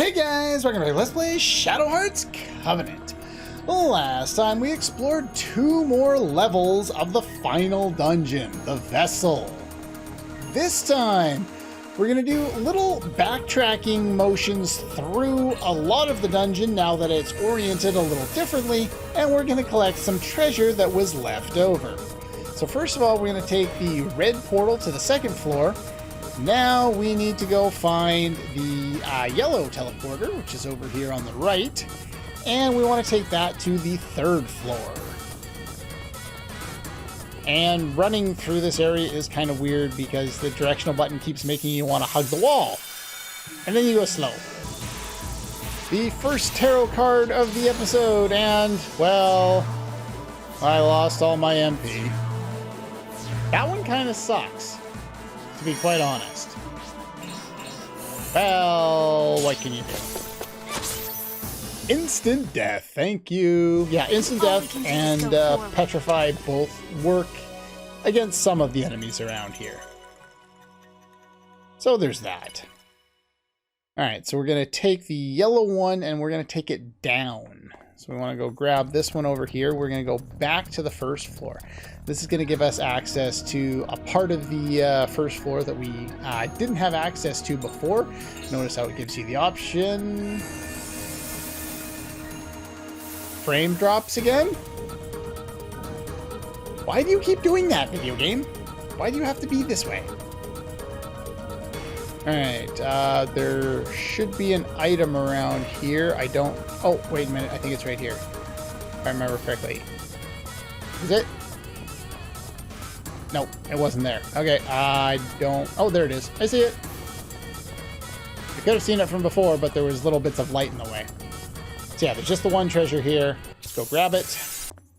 Hey guys, welcome to Let's Play Shadow Hearts Covenant. Last time we explored 2 more levels of the final dungeon, the Vessel. This time, we're going to do little backtracking motions through a lot of the dungeon now that it's oriented a little differently, and we're going to collect some treasure that was left over. So first of all, we're going to take the red portal to the 2nd floor. Now we need to go find the yellow teleporter, which is over here on the right, and we want to take that to the 3rd floor. And running through this area is kind of weird because the directional button keeps making you want to hug the wall, and then you go slow. The first tarot card of the episode, and, well, I lost all my MP. That one kind of sucks, to be quite honest. Well, what can you do? Instant death, thank you. Yeah, instant death and petrify both work against some of the enemies around here. So there's that. Alright, so we're going to take the yellow one and we're going to take it down. So we want to go grab this one over here. We're going to go back to the 1st floor. This is going to give us access to a part of the 1st floor that we didn't have access to before. Notice how it gives you the option. Frame drops again? Why do you keep doing that, video game? Why do you have to be this way? Alright, there should be an item around here. I don't... Oh, wait a minute. I think it's right here. If I remember correctly. Is it? No, it wasn't there. Okay, I don't... Oh, there it is. I see it. I could have seen it from before, but there was little bits of light in the way. So yeah, there's just the one treasure here. Let's go grab it.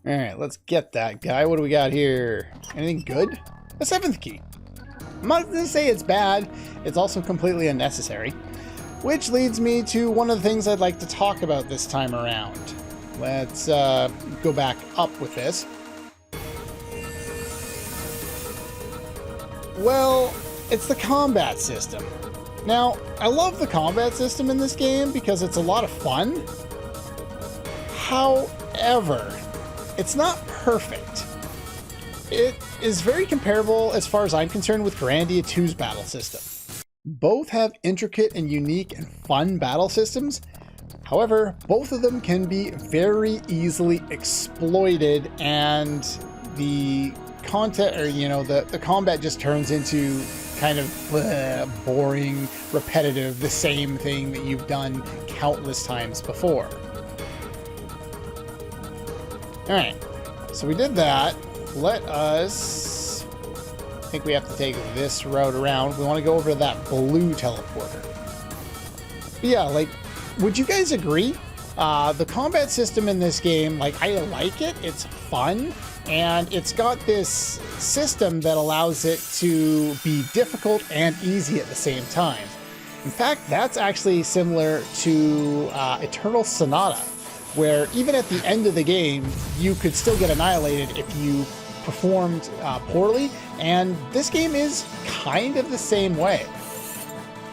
Alright, let's get that guy. What do we got here? Anything good? A 7th key. I'm not going to say it's bad. It's also completely unnecessary. Which leads me to one of the things I'd like to talk about this time around. Let's go back up with this. Well, it's the combat system. Now, I love the combat system in this game because it's a lot of fun. However, it's not perfect. It is very comparable, as far as I'm concerned, with Grandia 2's battle system. Both have intricate and unique and fun battle systems. However, both of them can be very easily exploited, and the content, or the combat just turns into kind of boring, repetitive, the same thing that you've done countless times before. Alright, so we did that. Let us... I think we have to take this route around. We want to go over to that blue teleporter. But yeah, like, would you guys agree? The combat system in this game, like, I like it. It's fun. And it's got this system that allows it to be difficult and easy at the same time. In fact, that's actually similar to Eternal Sonata, where even at the end of the game, you could still get annihilated if you performed poorly. And this game is kind of the same way,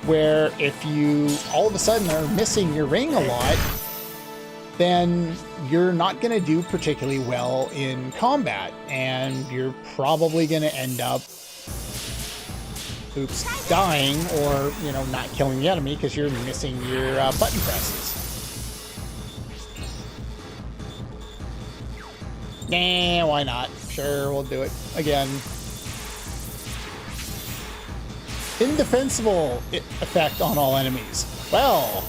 where if you all of a sudden are missing your ring a lot, then you're not going to do particularly well in combat, and you're probably going to end up dying, or not killing the enemy because you're missing your button presses. Nah, why not? Sure, we'll do it again. Indefensible effect on all enemies. Well,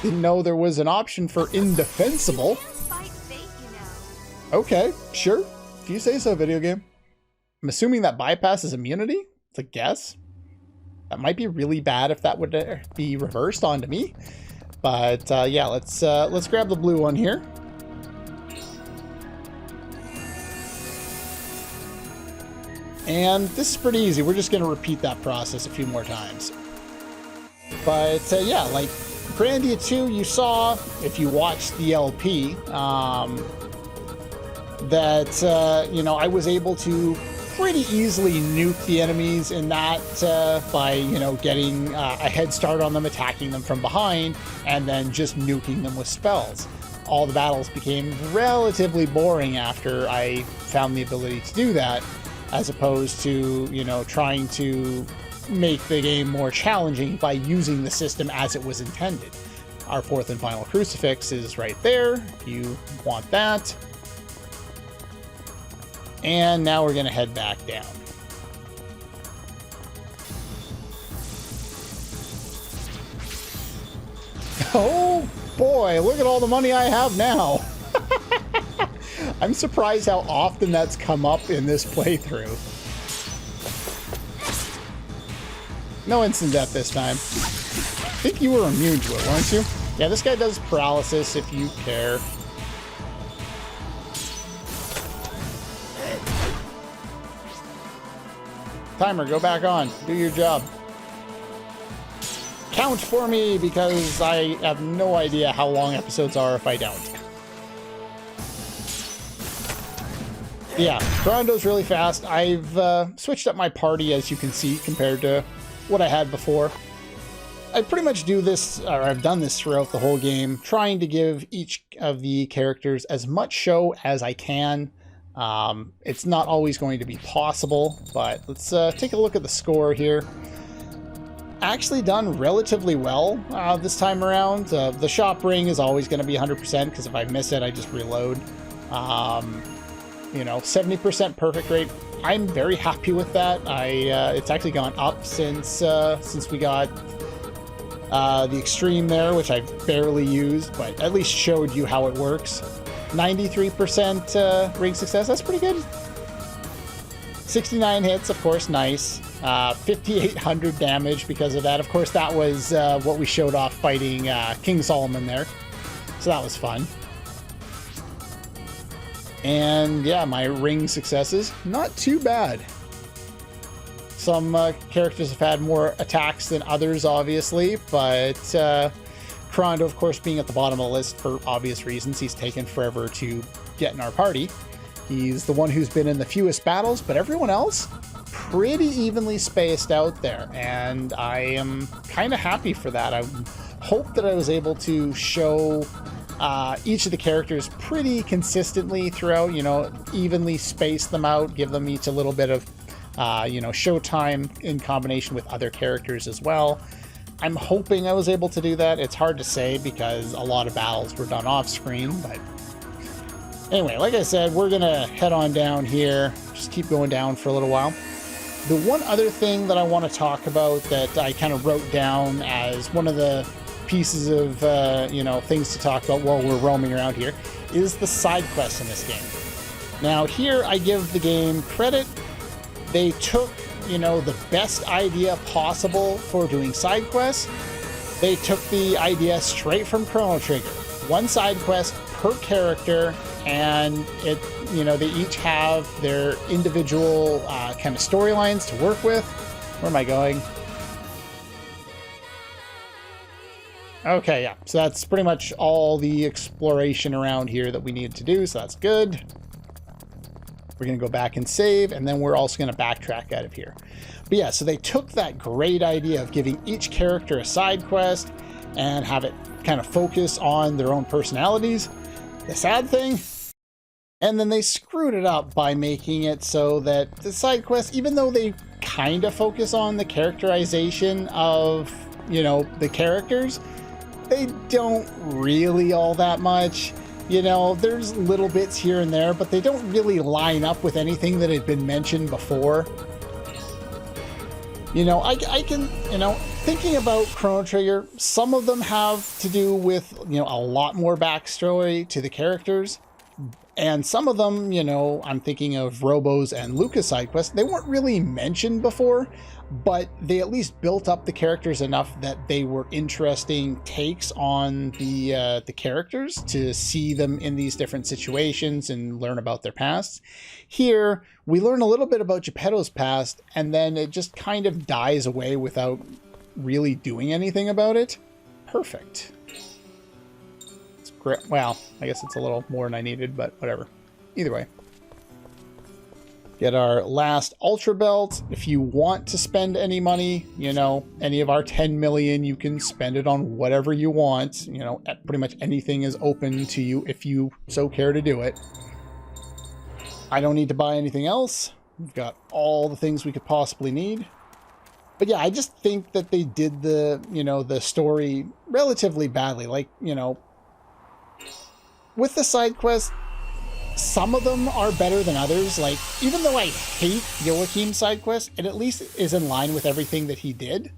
didn't know there was an option for indefensible. Okay, sure. If you say so, video game. I'm assuming that bypasses immunity? It's a guess. That might be really bad if that would be reversed onto me. But yeah, let's grab the blue one here. And this is pretty easy. We're just going to repeat that process a few more times. But yeah, like Grandia 2, you saw, if you watched the LP, that, I was able to pretty easily nuke the enemies in that by, you know, getting a head start on them, attacking them from behind, and then just nuking them with spells. All the battles became relatively boring after I found the ability to do that, as opposed to, you know, trying to make the game more challenging by using the system as it was intended. Our fourth and final crucifix is right there, if you want that. And now we're going to head back down. Oh boy, look at all the money I have now. I'm surprised how often that's come up in this playthrough. No instant death this time. I think you were immune to it, weren't you? Yeah, this guy does paralysis if you care. Timer, go back on. Do your job. Count for me, because I have no idea how long episodes are if I don't. Yeah, Grondo's really fast. I've switched up my party, as you can see, compared to what I had before. I pretty much do this, or I've done this throughout the whole game, trying to give each of the characters as much show as I can. It's not always going to be possible, but let's take a look at the score here. Actually done relatively well this time around. The shop ring is always going to be 100%, because if I miss it, I just reload. You know, 70% perfect rate. I'm very happy with that. It's actually gone up since we got the extreme there, which I've barely used, but at least showed you how it works. 93% ring success, that's pretty good. 69 hits, of course, nice. 5,800 damage because of that. Of course, that was what we showed off fighting King Solomon there. So that was fun. And yeah, my ring successes, not too bad. Some characters have had more attacks than others, obviously, but Krondo, of course, being at the bottom of the list for obvious reasons. He's taken forever to get in our party. He's the one who's been in the fewest battles, but everyone else, pretty evenly spaced out there, and I am kind of happy for that. I hope that I was able to show each of the characters pretty consistently throughout, you know, evenly space them out, give them each a little bit of, you know, showtime in combination with other characters as well. I'm hoping I was able to do that. It's hard to say because a lot of battles were done off screen, but anyway, like I said, we're gonna head on down here, just keep going down for a little while. The one other thing that I want to talk about that I kind of wrote down as one of the pieces of, you know, things to talk about while we're roaming around here is the side quests in this game. Now here I give the game credit. They took, you know, the best idea possible for doing side quests. They took the idea straight from Chrono Trigger. One side quest per character, and it, you know, they each have their individual kind of storylines to work with. Where am I going? Okay, yeah, so that's pretty much all the exploration around here that we needed to do, so that's good. We're going to go back and save, and then we're also going to backtrack out of here. But yeah, so they took that great idea of giving each character a side quest and have it kind of focus on their own personalities. The sad thing, and then they screwed it up by making it so that the side quests, even though they kind of focus on the characterization of, you know, the characters, they don't really all that much. You know, there's little bits here and there, but they don't really line up with anything that had been mentioned before. You know, I can, you know, thinking about Chrono Trigger, some of them have to do with, you know, a lot more backstory to the characters. And some of them, you know, I'm thinking of Robo's and Lucas side quests, they weren't really mentioned before, but they at least built up the characters enough that they were interesting takes on the characters to see them in these different situations and learn about their pasts. Here, we learn a little bit about Geppetto's past, and then it just kind of dies away without really doing anything about it. Perfect. It's great. Well, I guess it's a little more than I needed, but whatever. Either way. Get our last Ultra Belt. If you want to spend any money, you know, any of our 10 million, you can spend it on whatever you want. You know, pretty much anything is open to you if you so care to do it. I don't need to buy anything else. We've got all the things we could possibly need. But yeah, I just think that they did the, you know, the story relatively badly. Like, you know, with the side quests, some of them are better than others. Like, even though I hate Joachim's side quest, it at least is in line with everything that he did.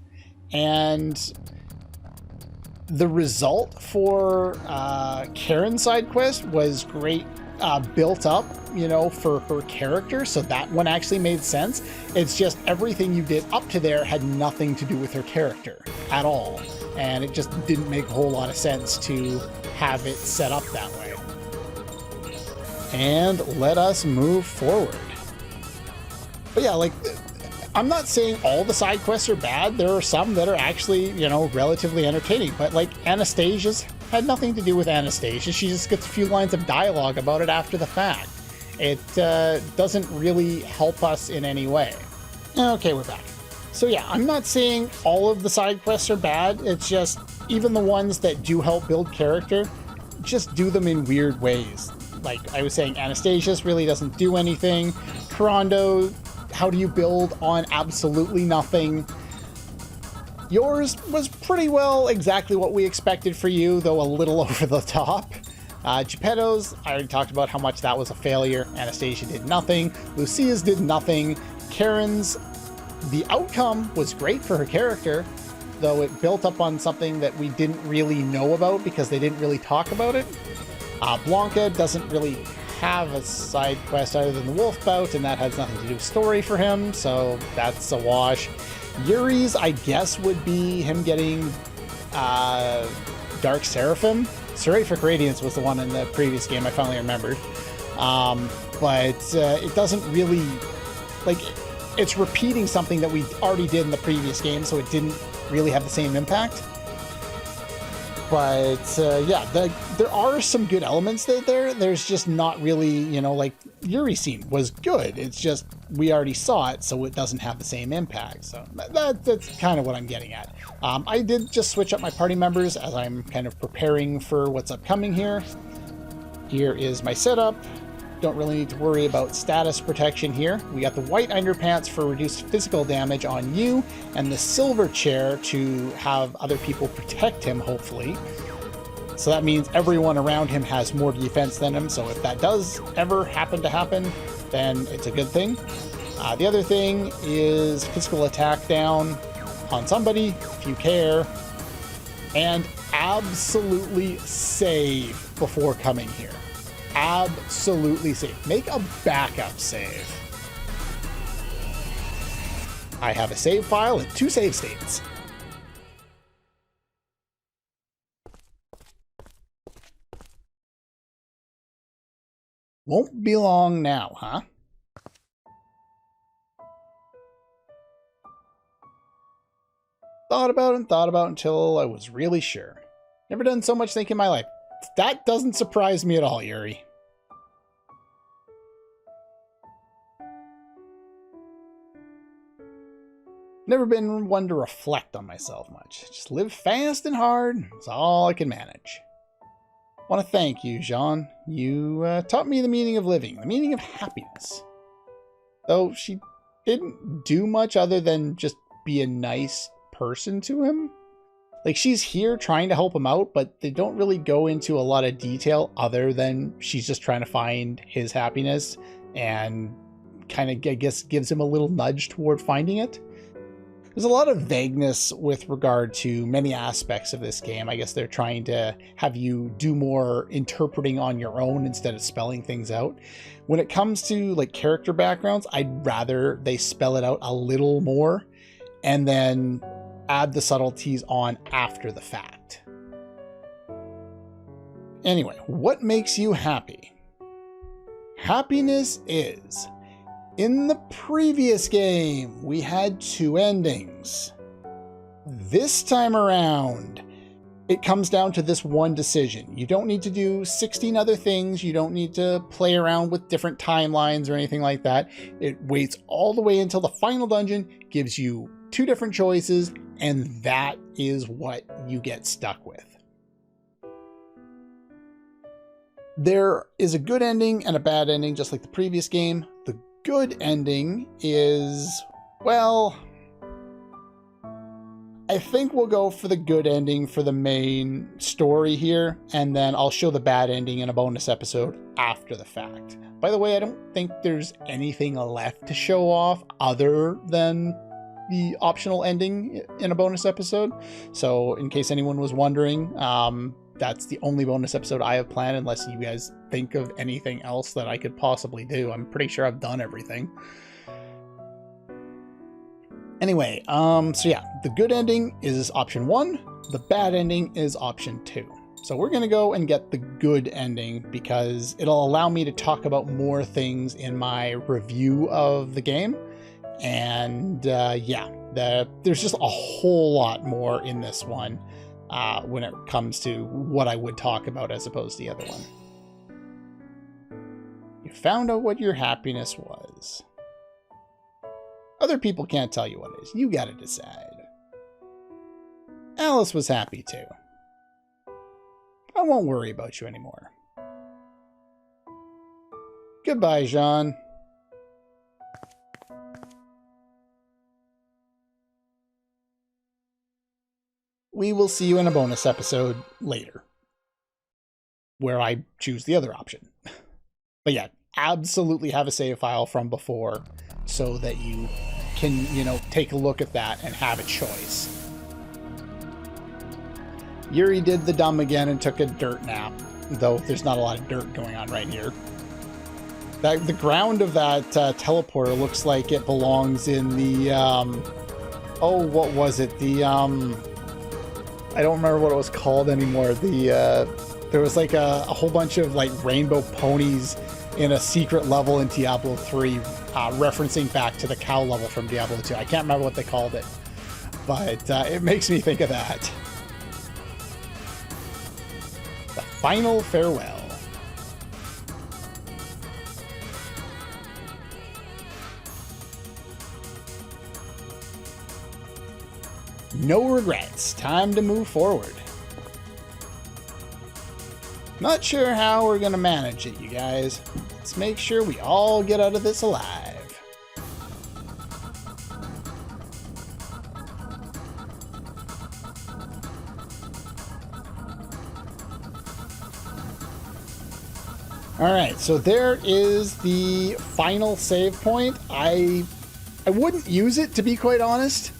And the result for Karen's side quest was great, built up, you know, for her character. So that one actually made sense. It's just everything you did up to there had nothing to do with her character at all. And it just didn't make a whole lot of sense to have it set up that way. And let us move forward. But yeah, like, I'm not saying all the side quests are bad. There are some that are actually, you know, relatively entertaining. But like Anastasia's had nothing to do with Anastasia. She just gets a few lines of dialogue about it after the fact. It doesn't really help us in any way. Okay, we're back. So yeah, I'm not saying all of the side quests are bad. It's just even the ones that do help build character, just do them in weird ways. Like I was saying, Anastasia's really doesn't do anything. Kurando, how do you build on absolutely nothing? Yours was pretty well exactly what we expected for you, though a little over the top. Geppetto's, I already talked about how much that was a failure. Anastasia did nothing. Lucia's did nothing. Karen's, the outcome was great for her character, though it built up on something that we didn't really know about because they didn't really talk about it. Blanca doesn't really have a side quest other than the wolf bout, and that has nothing to do with story for him, so that's a wash. Yuri's, I guess, would be him getting Dark Seraphim. Seraphic Radiance was the one in the previous game, I finally remembered. But it doesn't really, like, it's repeating something that we already did in the previous game, so it didn't really have the same impact. But yeah, there are some good elements there. There's just not really, you know, like Yuri scene was good. It's just we already saw it, so it doesn't have the same impact. So that's kind of what I'm getting at. I did just switch up my party members as I'm kind of preparing for what's upcoming here. Here is my setup. Don't really need to worry about status protection here. We got the white underpants for reduced physical damage on you, and the silver chair to have other people protect him, hopefully. So that means everyone around him has more defense than him, so if that does ever happen to happen, then it's a good thing. The other thing is physical attack down on somebody, if you care, and absolutely save before coming here. Absolutely save. Make a backup save. I have a save file and 2 save states. Won't be long now, huh? Thought about until I was really sure. Never done so much thinking in my life. That doesn't surprise me at all, Yuri. Never been one to reflect on myself much. Just live fast and hard. It's all I can manage. I want to thank you, Jean. You taught me the meaning of living, the meaning of happiness. Though she didn't do much other than just be a nice person to him. Like, she's here trying to help him out, but they don't really go into a lot of detail other than she's just trying to find his happiness and kind of, I guess, gives him a little nudge toward finding it. There's a lot of vagueness with regard to many aspects of this game. I guess they're trying to have you do more interpreting on your own instead of spelling things out. When it comes to like character backgrounds, I'd rather they spell it out a little more and then add the subtleties on after the fact. Anyway, what makes you happy? Happiness is... In the previous game, we had 2 endings. This time around, it comes down to this one decision. You don't need to do 16 other things. You don't need to play around with different timelines or anything like that. It waits all the way until the final dungeon, gives you 2 different choices, and that is what you get stuck with. There is a good ending and a bad ending, just like the previous game. The good ending is, well, I think we'll go for the good ending for the main story here, and then I'll show the bad ending in a bonus episode after the fact. By the way, I don't think there's anything left to show off other than the optional ending in a bonus episode. So in case anyone was wondering, that's the only bonus episode I have planned, unless you guys think of anything else that I could possibly do. I'm pretty sure I've done everything. Anyway, so yeah, the good ending is option 1. The bad ending is option 2. So we're going to go and get the good ending because it'll allow me to talk about more things in my review of the game. And yeah, there's just a whole lot more in this one when it comes to what I would talk about as opposed to the other one. You found out what your happiness was. Other people can't tell you what it is. You gotta decide. Alice was happy too. I won't worry about you anymore. Goodbye, Jean. We will see you in a bonus episode later, where I choose the other option. But yeah, absolutely have a save file from before so that you can, take a look at that and have a choice. Yuri did the dumb again and took a dirt nap, though there's not a lot of dirt going on right here. The ground of that teleporter looks like it belongs in the, oh, what was it? The, I don't remember what it was called anymore. There was like a whole bunch of like rainbow ponies in a secret level in Diablo 3, referencing back to the cow level from Diablo 2. I can't remember what they called it, but it makes me think of that. The final farewell. No regrets. Time to move forward. Not sure how we're gonna manage it, you guys. Let's make sure we all get out of this alive. Alright, so there is the final save point. I wouldn't use it, to be quite honest.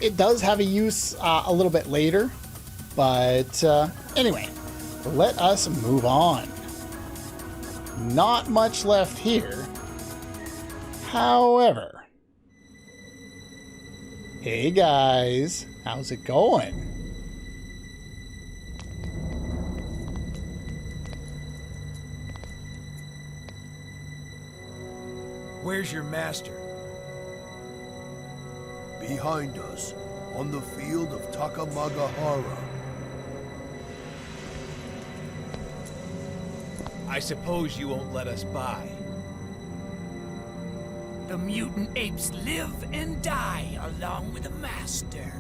It does have a use a little bit later, but anyway, let us move on. Not much left here. However, hey guys, how's it going? Where's your master? Behind us, on the field of Takamagahara. I suppose you won't let us by. The mutant apes live and die along with the master.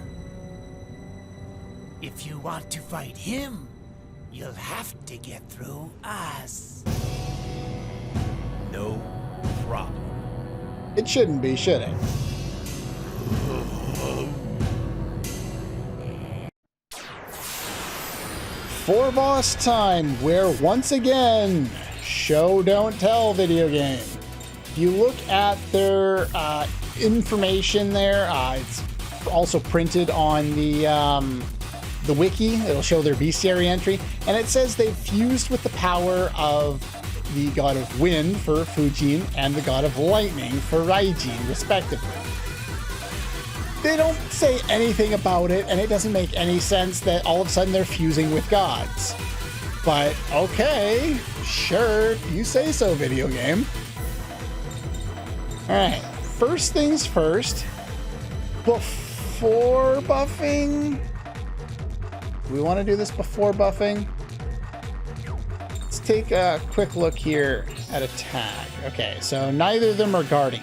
If you want to fight him, you'll have to get through us. No problem. It shouldn't be, should it? For boss time, where once again, show don't tell video game. If you look at their information there, it's also printed on the wiki. It'll show their bestiary entry, and it says they've fused with the power of the god of wind for Fuujin and the god of lightning for Raijin, respectively. They don't say anything about it, and it doesn't make any sense that all of a sudden they're fusing with gods. But okay, sure, you say so, video game. Alright, first things first, before buffing, Do we want to do this before buffing? Let's take a quick look here at attack. Okay, so neither of them are guarding.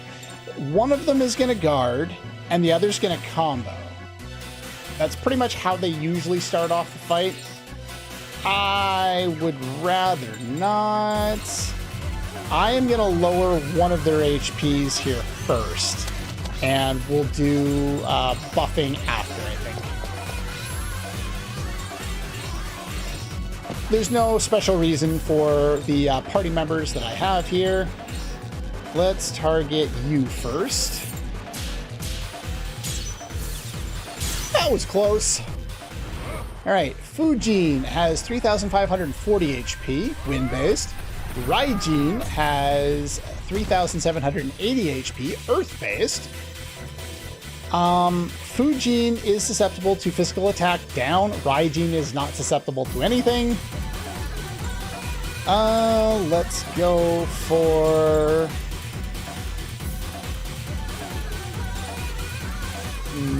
One of them is going to guard, and the other's going to combo. That's pretty much how they usually start off the fight. I would rather not. I am going to lower one of their HPs here first, and we'll do buffing after, I think. There's no special reason for the party members that I have here. Let's target you first. That was close. All right, Fuujin has 3,540 HP, wind-based. Raijin has 3,780 HP, earth-based. Fuujin is susceptible to physical attack down. Raijin is not susceptible to anything. Let's go for...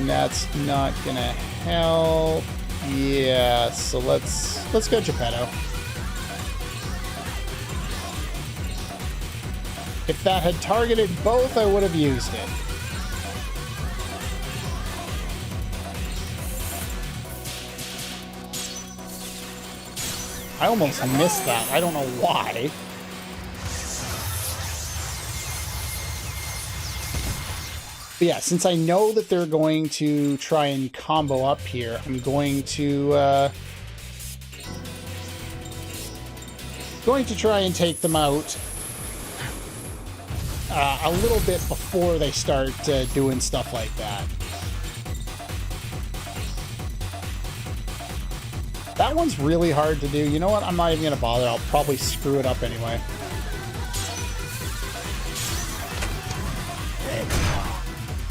That's not gonna help. Yeah, so let's go Geppetto. If that had targeted both, I would have used it. I almost missed that. I don't know why. But yeah, since I know that they're going to try and combo up here, I'm going to try and take them out a little bit before they start doing stuff like that. That one's really hard to do. You know what? I'm not even going to bother. I'll probably screw it up anyway.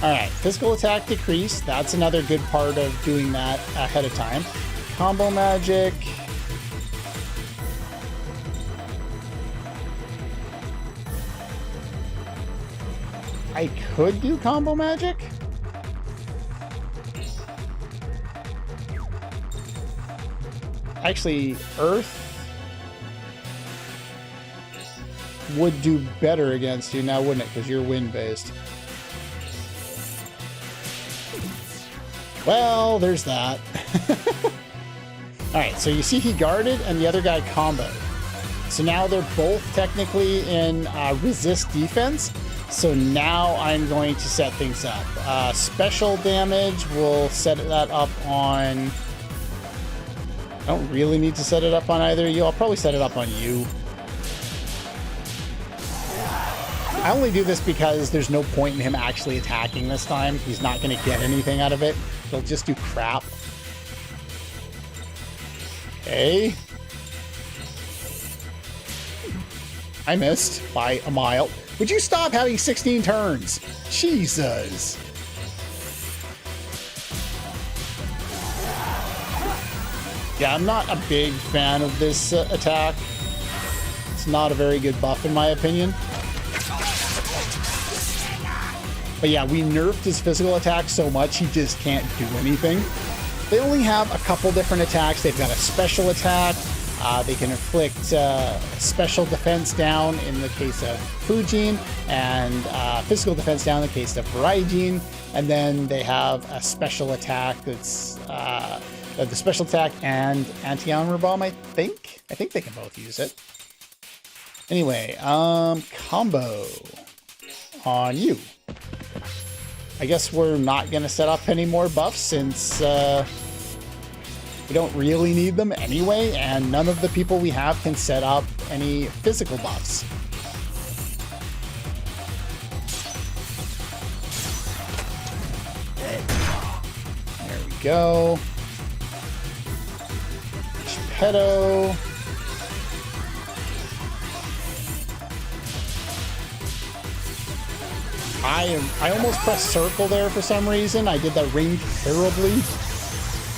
Alright, physical attack decrease. That's another good part of doing that ahead of time. Combo magic. I could do combo magic. Actually, Earth would do better against you now, wouldn't it? Because you're wind-based. Well, there's that. Alright, so you see he guarded and the other guy comboed. So now they're both technically in resist defense. So now I'm going to set things up. Special damage, we'll set that up on... I don't really need to set it up on either of you. I'll probably set it up on you. I only do this because there's no point in him actually attacking this time. He's not going to get anything out of it. He'll just do crap. Okay. I missed by a mile. Would you stop having 16 turns? Jesus. Yeah, I'm not a big fan of this attack. It's not a very good buff in my opinion. But yeah, we nerfed his physical attack so much he just can't do anything. They only have a couple different attacks. They've got a special attack. They can inflict special defense down in the case of Fuujin, and physical defense down in the case of Raijin. And then they have a special attack that's the special attack and anti-armor bomb, I think. I think they can both use it. Anyway, combo on you. I guess we're not going to set up any more buffs since we don't really need them anyway, and none of the people we have can set up any physical buffs. There we go. Geppetto. I almost pressed circle there for some reason. I did that ring terribly.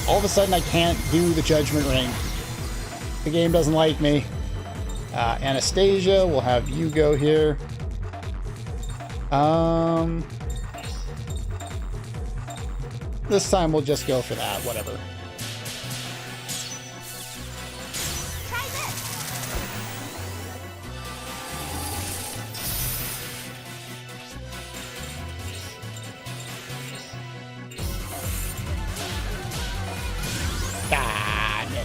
All of a sudden I can't do the judgment ring. The game doesn't like me. Anastasia, we'll have you go here. This time we'll just go for that, whatever.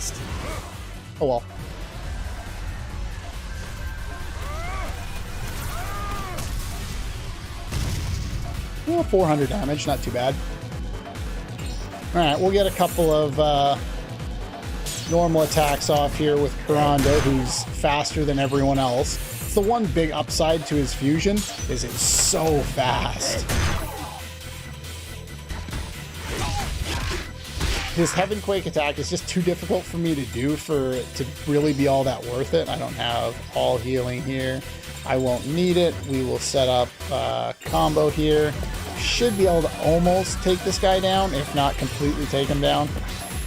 missed. Oh well. Well, 400 damage, not too bad. Alright, we'll get a couple of normal attacks off here with Kuranda, who's faster than everyone else. The one big upside to his fusion is it's so fast. His Heaven Quake attack is just too difficult for me to do for it to really be all that worth it. I don't have all healing here. I won't need it. We will set up a combo here. Should be able to almost take this guy down, if not completely take him down.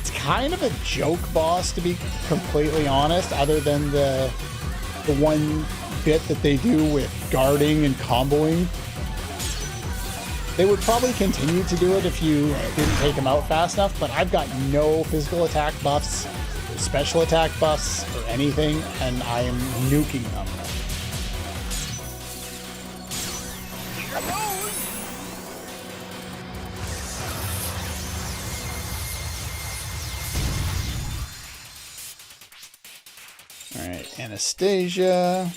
It's kind of a joke boss, to be completely honest, other than the one bit that they do with guarding and comboing. They would probably continue to do it if you didn't take them out fast enough, but I've got no physical attack buffs, special attack buffs, or anything, and I am nuking them. Alright, Anastasia.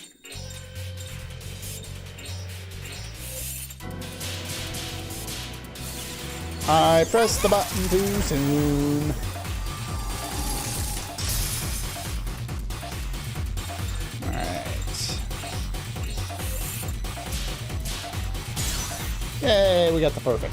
I pressed the button too soon. Alright. Yay, we got the perfect.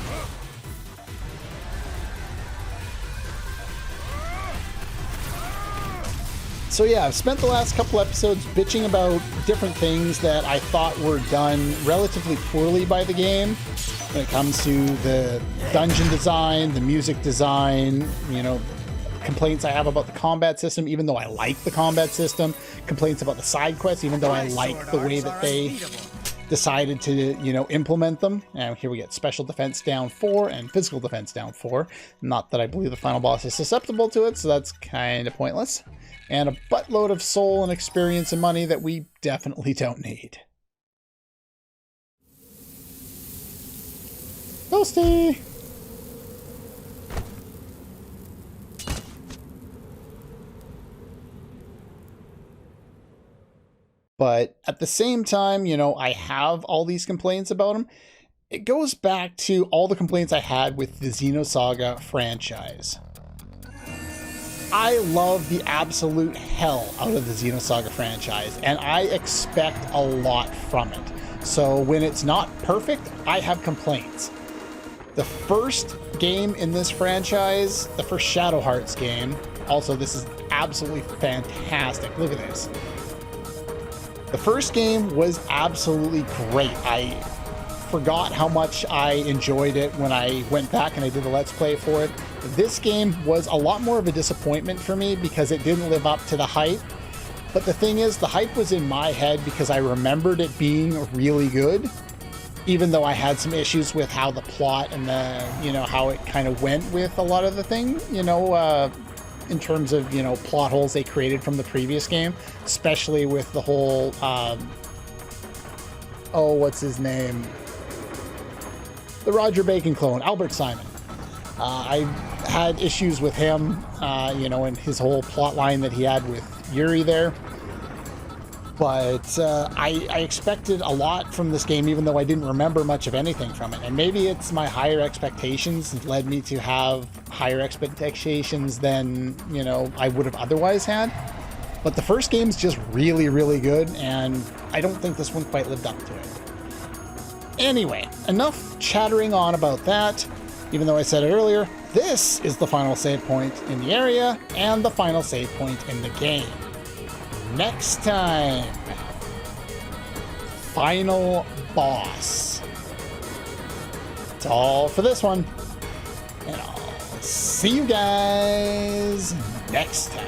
So yeah, I've spent the last couple episodes bitching about different things that I thought were done relatively poorly by the game. When it comes to the dungeon design, the music design, you know, complaints I have about the combat system, even though I like the combat system, complaints about the side quests, even though I like the way that they decided to, you know, implement them. And here we get special defense down 4 and physical defense down 4. Not that I believe the final boss is susceptible to it, so that's kind of pointless. And a buttload of soul and experience and money that we definitely don't need. Toasty! But at the same time, you know, I have all these complaints about them. It goes back to all the complaints I had with the Xenosaga franchise. I love the absolute hell out of the Xenosaga franchise, and I expect a lot from it. So when it's not perfect, I have complaints. The first game in this franchise, the first Shadow Hearts game, also this is absolutely fantastic. Look at this. The first game was absolutely great. I forgot how much I enjoyed it when I went back and I did a Let's Play for it. This game was a lot more of a disappointment for me because it didn't live up to the hype. But the thing is, the hype was in my head because I remembered it being really good, even though I had some issues with how the plot and the, you know, how it kind of went with a lot of the thing, you know, in terms of, you know, plot holes they created from the previous game, especially with the whole, oh, what's his name? The Roger Bacon clone, Albert Simon. I had issues with him, you know, and his whole plot line that he had with Yuri there. But I expected a lot from this game, even though I didn't remember much of anything from it. And maybe it's my higher expectations that led me to have higher expectations than, you know, I would have otherwise had. But the first game's just really, really good, and I don't think this one quite lived up to it. Anyway, enough chattering on about that. Even though I said it earlier, this is the final save point in the area and the final save point in the game. Next time, final boss. That's all for this one. And I'll see you guys next time.